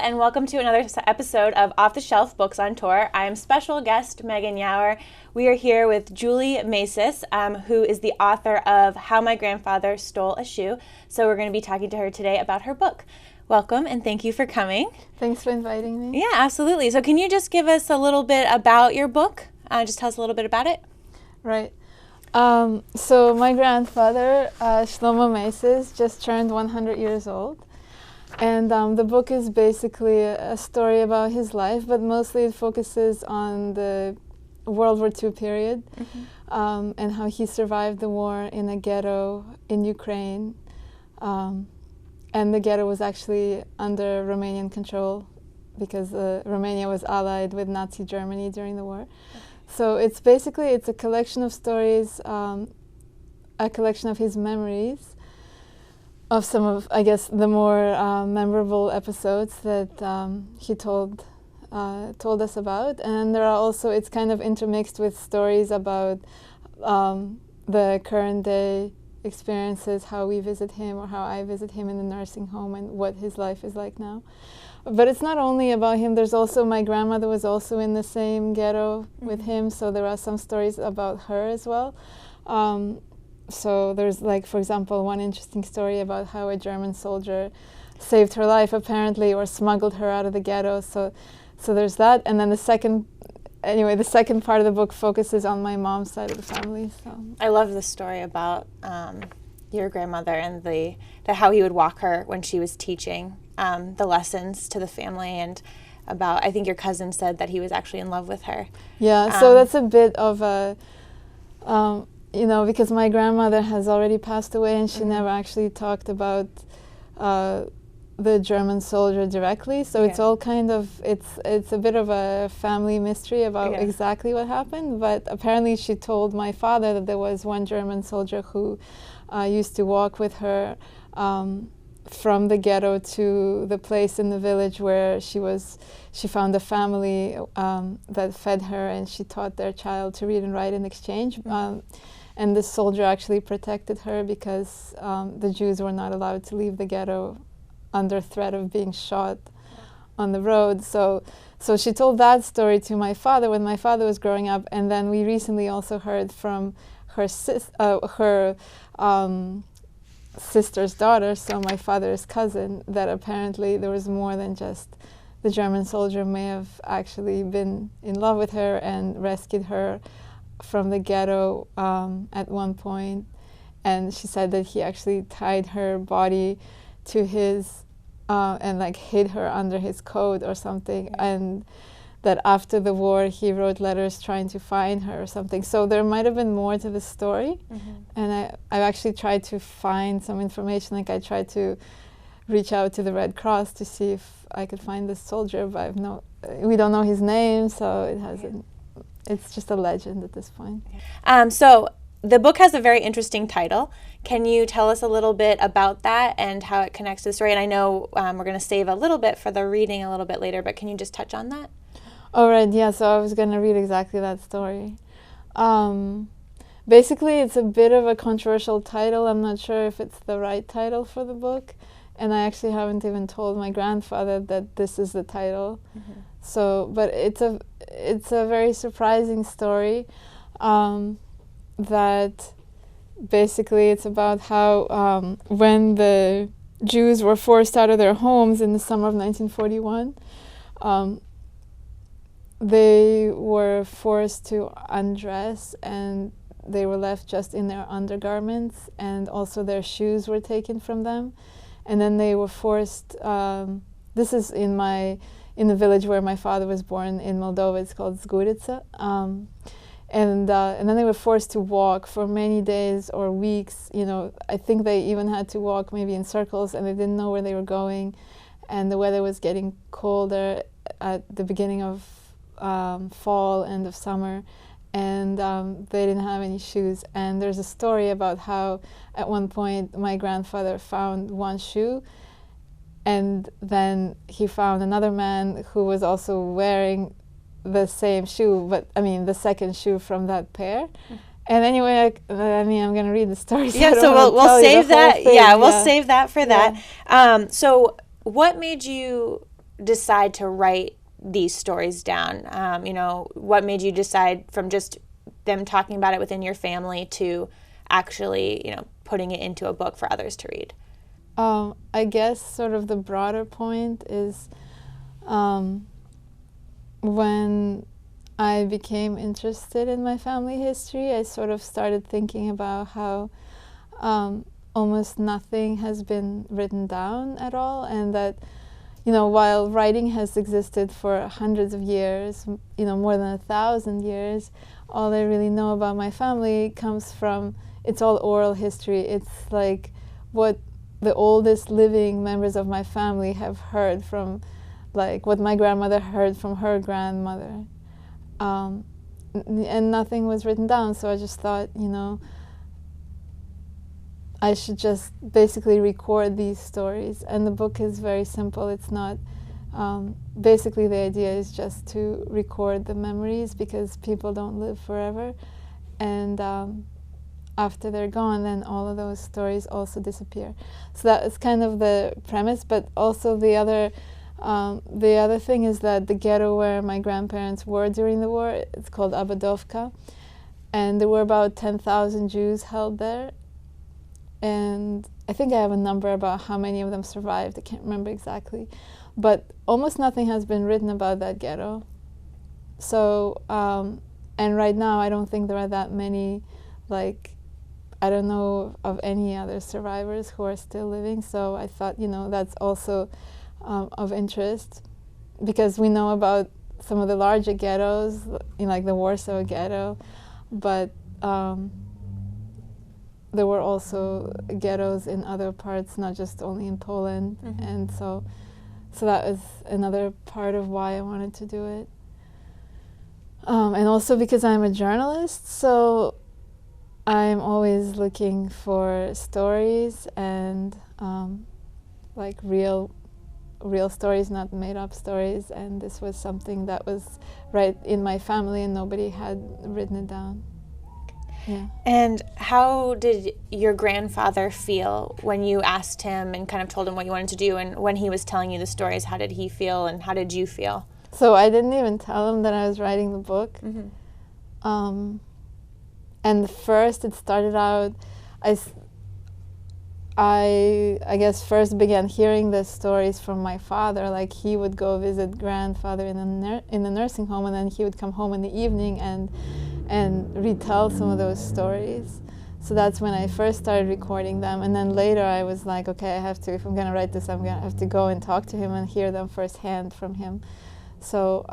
and welcome to another episode of Off the Shelf Books on Tour. I'm special guest Megan Yauer. We are here with Julie Masis, who is the author of How My Grandfather Stole a Shoe. So we're going to be talking to her today about her book. Welcome, and thank you for coming. Thanks for inviting me. Yeah, absolutely. So can you just give us a little bit about your book? Just tell us a little bit about it. Right. So my grandfather, Shlomo Masis, just turned 100 years old. And the book is basically a story about his life, but mostly it focuses on the World War II period, and how he survived the war in a ghetto in Ukraine. And the ghetto was actually under Romanian control because Romania was allied with Nazi Germany during the war. So it's a collection of stories, a collection of his memories, of some of, I guess, the more memorable episodes that he told us about. And there are also, it's kind of intermixed with stories about the current day experiences, how we visit him or how I visit him in the nursing home and what his life is like now. But it's not only about him. There's also, my grandmother was also in the same ghetto with him, so there are some stories about her as well. So there's, like, for example, one interesting story about how a German soldier saved her life, apparently, or smuggled her out of the ghetto. So there's that. And then the second part of the book focuses on my mom's side of the family. So I love the story about your grandmother and how he would walk her when she was teaching the lessons to the family, and about, I think your cousin said that he was actually in love with her. Yeah, so that's a bit of a... because my grandmother has already passed away, and she never actually talked about the German soldier directly. So it's all kind of, it's a bit of a family mystery about exactly what happened. But apparently she told my father that there was one German soldier who used to walk with her from the ghetto to the place in the village where she found a family that fed her, and she taught their child to read and write in exchange. And this soldier actually protected her because the Jews were not allowed to leave the ghetto under threat of being shot on the road. So she told that story to my father when my father was growing up. And then we recently also heard from her sister's daughter, so my father's cousin, that apparently there was more than just the German soldier may have actually been in love with her and rescued her from the ghetto at one point. And she said that he actually tied her body to his and like hid her under his coat or something, and that after the war he wrote letters trying to find her or something. So there might have been more to the story. And I've actually tried to find some information. Like, I tried to reach out to the Red Cross to see if I could find this soldier, but we don't know his name, so it hasn't. It's just a legend at this point. So the book has a very interesting title. Can you tell us a little bit about that and how it connects to the story? And I know we're going to save a little bit for the reading a little bit later, but can you just touch on that? Oh, right, yeah, so I was going to read exactly that story. Basically, it's a bit of a controversial title. I'm not sure if it's the right title for the book, and I actually haven't even told my grandfather that this is the title. So, but it's a very surprising story, that basically it's about how when the Jews were forced out of their homes in the summer of 1941, they were forced to undress, and they were left just in their undergarments, and also their shoes were taken from them. And then they were forced, this is in the village where my father was born in Moldova. It's called Zgurica. And then they were forced to walk for many days or weeks. I think they even had to walk maybe in circles, and they didn't know where they were going. And the weather was getting colder at the beginning of fall, end of summer, and they didn't have any shoes. And there's a story about how at one point my grandfather found one shoe, and then he found another man who was also wearing the same shoe, but the second shoe from that pair. And anyway, I'm going to read the story. So we'll save that. Yeah, we'll save that for that. So what made you decide to write these stories down? What made you decide from just them talking about it within your family to actually, putting it into a book for others to read? I guess sort of the broader point is when I became interested in my family history, I sort of started thinking about how almost nothing has been written down at all, and that while writing has existed for hundreds of years, more than 1,000 years, all I really know about my family comes from, it's all oral history. It's like what the oldest living members of my family have heard from, like what my grandmother heard from her grandmother. And nothing was written down, so I just thought, I should just basically record these stories. And the book is very simple. It's not, basically the idea is just to record the memories, because people don't live forever. And after they're gone, then all of those stories also disappear. So that is kind of the premise, but also the other thing is that the ghetto where my grandparents were during the war, it's called Obodovka, and there were about 10,000 Jews held there. And I think I have a number about how many of them survived. I can't remember exactly. But almost nothing has been written about that ghetto. So, and right now I don't think there are that many, I don't know of any other survivors who are still living. So I thought, that's also of interest, because we know about some of the larger ghettos, like the Warsaw Ghetto, but there were also ghettos in other parts, not just only in Poland. Mm-hmm. And so that was another part of why I wanted to do it. And also because I'm a journalist, so I'm always looking for stories and real stories, not made up stories. And this was something that was right in my family, and nobody had written it down. Yeah. And how did your grandfather feel when you asked him and kind of told him what you wanted to do? And when he was telling you the stories, how did he feel and how did you feel? So I didn't even tell him that I was writing the book. Mm-hmm. And first it started out, I guess first began hearing the stories from my father. Like he would go visit grandfather in the nursing home, and then he would come home in the evening and retell some of those stories. So that's when I first started recording them. And then later I was like, okay, if I'm going to write this, I'm going to have to go and talk to him and hear them firsthand from him. So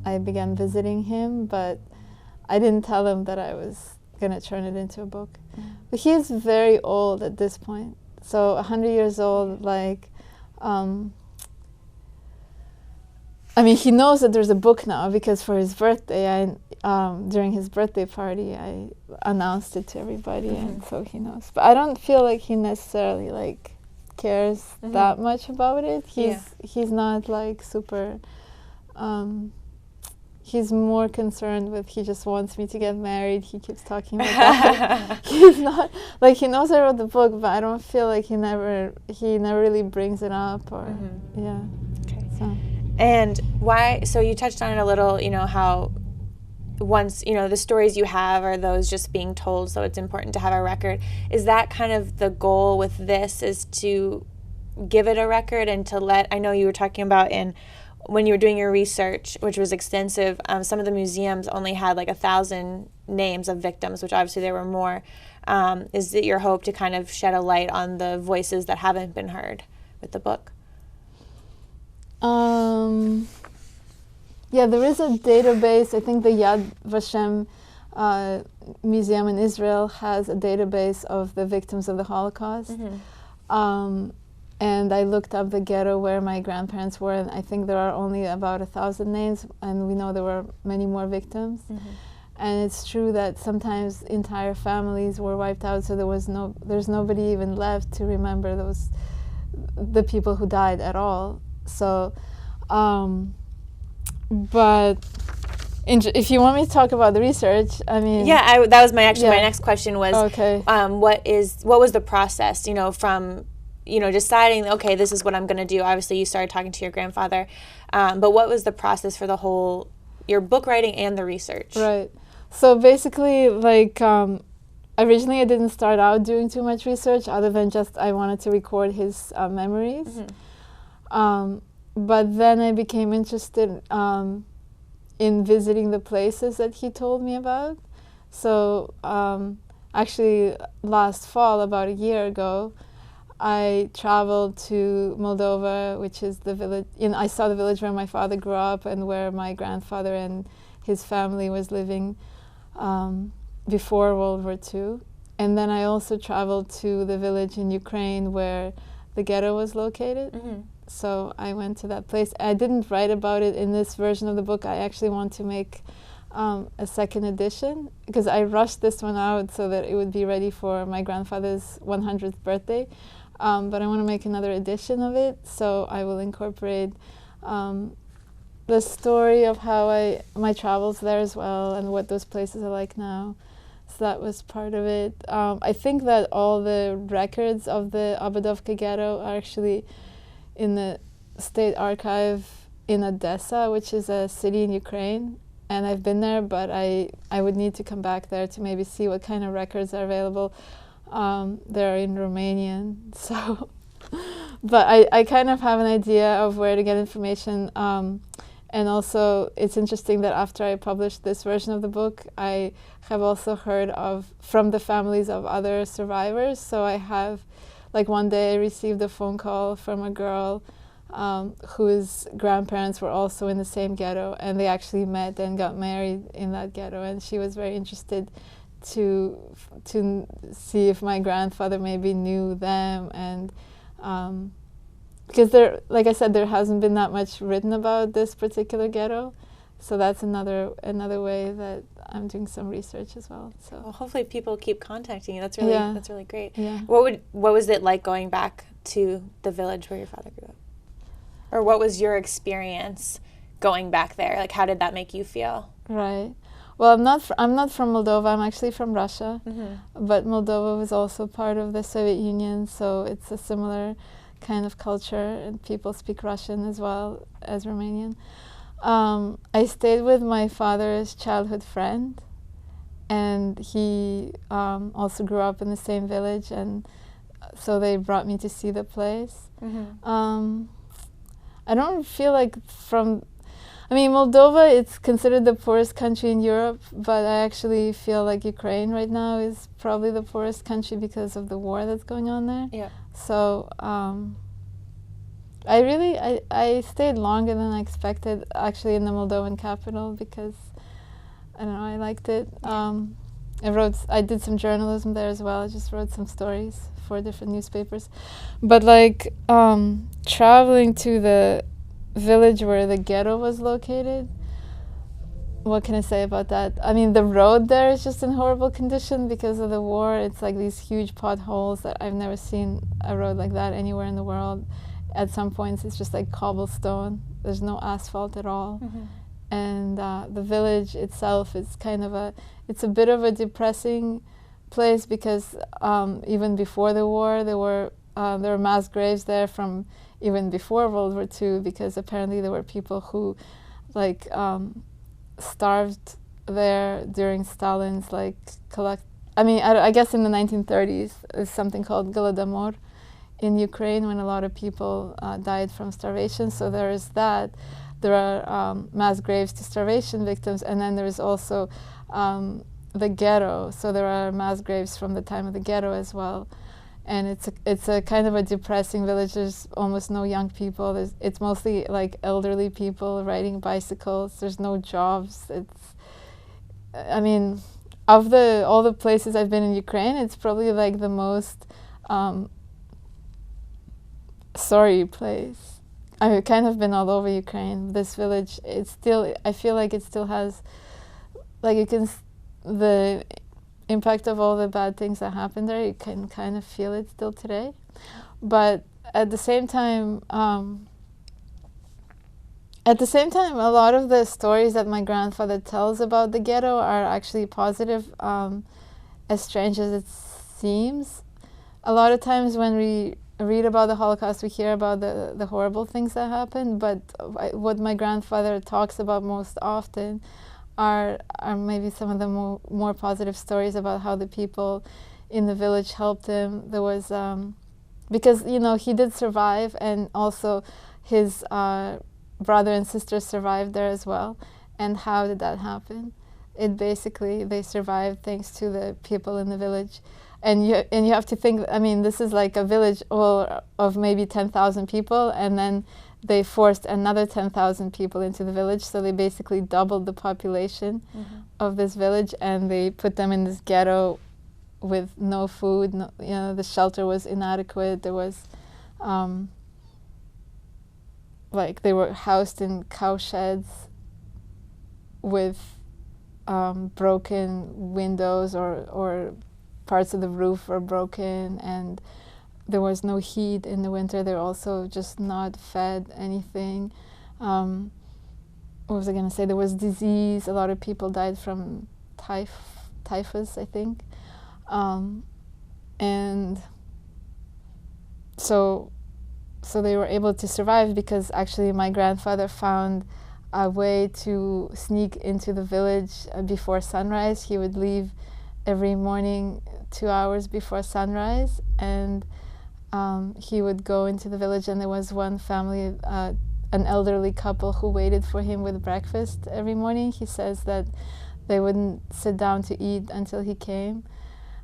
I began visiting him, but I didn't tell him that I was going to turn it into a book. Mm-hmm. But he's very old at this point. So 100 years old, he knows that there's a book now, because for his birthday, during his birthday party, I announced it to everybody, mm-hmm. and so he knows. But I don't feel like he necessarily cares mm-hmm. that much about it. He's not super. He's more concerned with, he just wants me to get married. He keeps talking about that. He's not, he knows I wrote the book, but I don't feel like he never really brings it up, or, mm-hmm. yeah. Okay. So. And why, so you touched on it a little, how once, the stories you have are those just being told, so it's important to have a record. Is that kind of the goal with this, is to give it a record and to I know you were talking about when you were doing your research, which was extensive, some of the museums only had 1,000 names of victims, which obviously there were more. Is it your hope to kind of shed a light on the voices that haven't been heard with the book? Yeah, there is a database. I think the Yad Vashem Museum in Israel has a database of the victims of the Holocaust. Mm-hmm. And I looked up the ghetto where my grandparents were, and I think there are only about 1,000 names, and we know there were many more victims. Mm-hmm. And it's true that sometimes entire families were wiped out, so there's nobody even left to remember the people who died at all. So, but if you want me to talk about the research, that was my next question was, okay. What was the process, from deciding, okay, this is what I'm going to do? Obviously, you started talking to your grandfather, but what was the process for your book writing and the research? Right. So basically, originally I didn't start out doing too much research other than just I wanted to record his memories. Mm-hmm. But then I became interested in visiting the places that he told me about. So actually last fall, about a year ago, I traveled to Moldova, which is the village. I saw the village where my father grew up and where my grandfather and his family was living before World War II. And then I also traveled to the village in Ukraine where the ghetto was located. Mm-hmm. So I went to that place. I didn't write about it in this version of the book. I actually want to make a second edition because I rushed this one out so that it would be ready for my grandfather's 100th birthday. But I want to make another edition of it, so I will incorporate the story of how my travels there as well and what those places are like now. So that was part of it. I think that all the records of the Obodovka ghetto are actually in the State Archive in Odessa, which is a city in Ukraine. And I've been there, but I would need to come back there to maybe see what kind of records are available. They're in Romanian, so but I kind of have an idea of where to get information, and also it's interesting that after I published this version of the book, I have also heard from the families of other survivors. So I have, one day I received a phone call from a girl whose grandparents were also in the same ghetto, and they actually met and got married in that ghetto, and she was very interested to see if my grandfather maybe knew them, and because like I said, there hasn't been that much written about this particular ghetto, so that's another way that I'm doing some research as well. So hopefully people keep contacting you. That's really great. Yeah. What was it like going back to the village where your father grew up, or what was your experience going back there? Like, how did that make you feel? Right. Well, I'm not from Moldova. I'm actually from Russia, mm-hmm. But Moldova was also part of the Soviet Union, so it's a similar kind of culture, and people speak Russian as well as Romanian. I stayed with my father's childhood friend, and he also grew up in the same village, and so they brought me to see the place. Mm-hmm. I don't feel like Moldova, it's considered the poorest country in Europe, but I actually feel like Ukraine right now is probably the poorest country because of the war that's going on there. Yeah. So I stayed longer than I expected, actually, in the Moldovan capital because, I don't know, I liked it. I did some journalism there as well. I just wrote some stories for different newspapers. But traveling to the village where the ghetto was located, what can I say about that? The road there is just in horrible condition because of the war. It's like these huge potholes that I've never seen a road like that anywhere in the world. At some points it's just like cobblestone. There's no asphalt at all. Mm-hmm. And the village itself is it's a bit of a depressing place because even before the war there were mass graves there from even before World War II, because apparently there were people who starved there during Stalin's I guess in the 1930s there's something called Golodomor in Ukraine when a lot of people died from starvation. So there is that. There are mass graves to starvation victims, and then there is also the ghetto. So there are mass graves from the time of the ghetto as well. And it's a kind of a depressing village. There's almost no young people. It's mostly like elderly people riding bicycles. There's no jobs. Of all the places I've been in Ukraine, it's probably like the most sorry place. I've kind of been all over Ukraine. This village, I feel like it still has, the impact of all the bad things that happened there, you can kind of feel it still today. But at the same time, a lot of the stories that my grandfather tells about the ghetto are actually positive, as strange as it seems. A lot of times when we read about the Holocaust, we hear about the horrible things that happened, but what my grandfather talks about most often are maybe some of the more positive stories about how the people in the village helped him. There was, because, he did survive, and also his brother and sister survived there as well. And how did that happen? They survived thanks to the people in the village. And you have to think, this is like a village of maybe 10,000 people, and then they forced another 10,000 people into the village, so they basically doubled the population of this village, and they put them in this ghetto with no food. The shelter was inadequate. There was, they were housed in cow sheds with broken windows, or parts of the roof were broken, and there was no heat in the winter. They're also just not fed anything. What was I going to say? There was disease. A lot of people died from typhus, I think. And so they were able to survive because actually my grandfather found a way to sneak into the village before sunrise. He would leave every morning 2 hours before sunrise, and he would go into the village, and there was one family, an elderly couple, who waited for him with breakfast every morning. He says that they wouldn't sit down to eat until he came,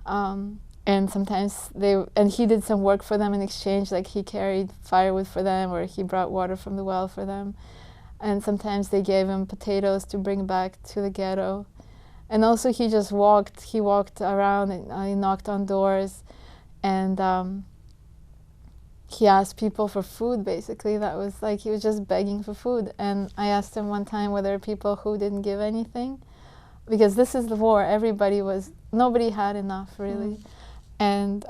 and sometimes he did some work for them in exchange, like he carried firewood for them, or he brought water from the well for them, and sometimes they gave him potatoes to bring back to the ghetto. And also he walked around, and he knocked on doors, and he asked people for food, basically. That was like, he was just begging for food. And I asked him one time whether people who didn't give anything, because this is the war, nobody had enough, really. And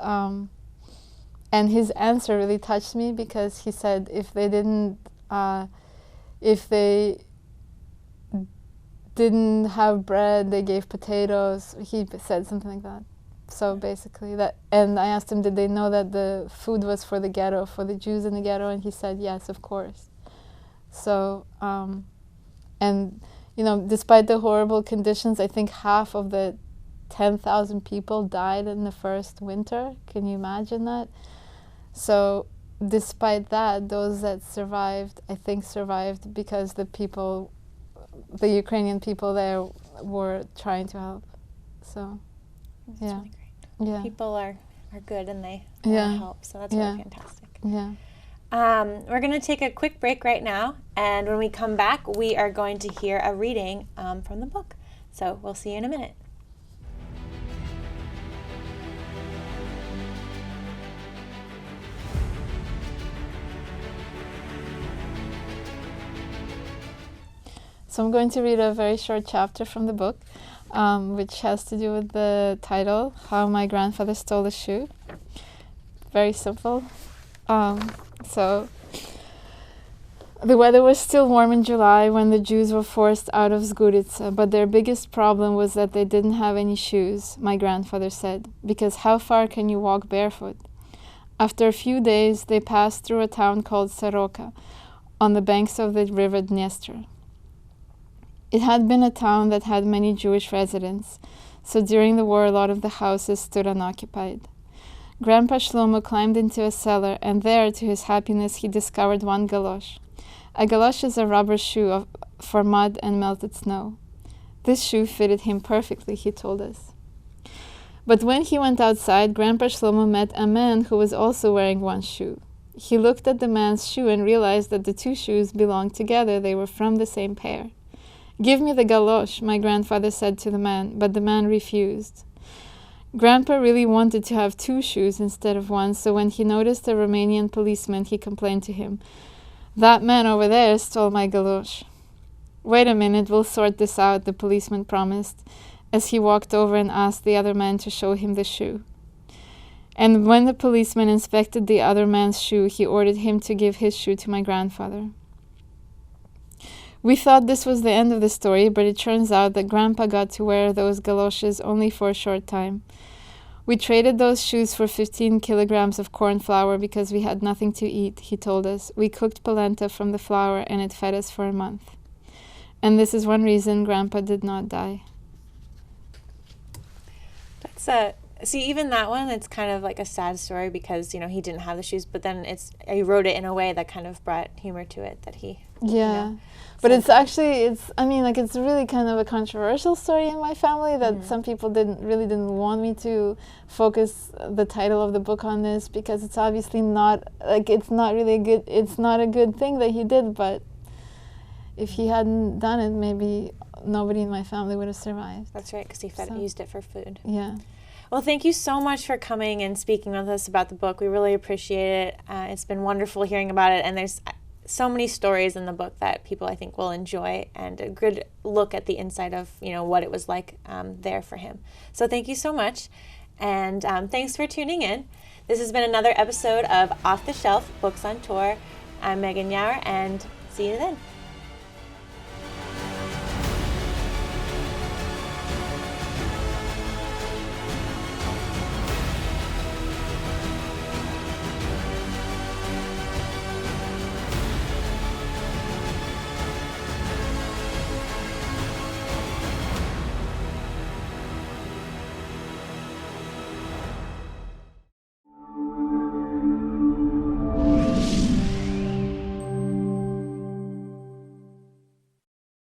his answer really touched me, because he said if they didn't have bread, they gave potatoes. He said something like that. So basically that, and I asked him, did they know that the food was for the ghetto, for the Jews in the ghetto? And he said, yes, of course. So, and despite the horrible conditions, I think half of the 10,000 people died in the first winter. Can you imagine that? So despite that, those that survived, I think survived because the Ukrainian people there were trying to help. So, that's yeah. really great. Yeah. People are good, and they want to help, so that's really fantastic. Yeah. We're going to take a quick break right now, and when we come back, we are going to hear a reading from the book. So we'll see you in a minute. So I'm going to read a very short chapter from the book, which has to do with the title, How My Grandfather Stole a Shoe. Very simple. So the weather was still warm in July when the Jews were forced out of Zgurica, but their biggest problem was that they didn't have any shoes, my grandfather said, because how far can you walk barefoot? After a few days, they passed through a town called Soroka, on the banks of the river Dniester. It had been a town that had many Jewish residents, so during the war a lot of the houses stood unoccupied. Grandpa Shlomo climbed into a cellar, and there, to his happiness, he discovered one galosh. A galosh is a rubber shoe for mud and melted snow. This shoe fitted him perfectly, he told us. But when he went outside, Grandpa Shlomo met a man who was also wearing one shoe. He looked at the man's shoe and realized that the two shoes belonged together. They were from the same pair. "Give me the galosh," my grandfather said to the man, but the man refused. Grandpa really wanted to have two shoes instead of one, so when he noticed a Romanian policeman, he complained to him, "That man over there stole my galosh." "Wait a minute, we'll sort this out," the policeman promised, as he walked over and asked the other man to show him the shoe. And when the policeman inspected the other man's shoe, he ordered him to give his shoe to my grandfather. We thought this was the end of the story, but it turns out that Grandpa got to wear those galoshes only for a short time. We traded those shoes for 15 kilograms of corn flour because we had nothing to eat, he told us. We cooked polenta from the flour and it fed us for a month. And this is one reason Grandpa did not die. See, even that one, it's kind of like a sad story because, he didn't have the shoes, but then he wrote it in a way that kind of brought humor to it, that he... Yeah. But it's really kind of a controversial story in my family that some people didn't want me to focus the title of the book on this because it's obviously not a good thing that he did, but if he hadn't done it, maybe nobody in my family would have survived. That's right, because he used it for food. Yeah. Well, thank you so much for coming and speaking with us about the book. We really appreciate it. It's been wonderful hearing about it, and there's so many stories in the book that people, I think, will enjoy, and a good look at the inside of, what it was like there for him. So thank you so much, and thanks for tuning in. This has been another episode of Off the Shelf Books on Tour. I'm Megan Yauer, and see you then.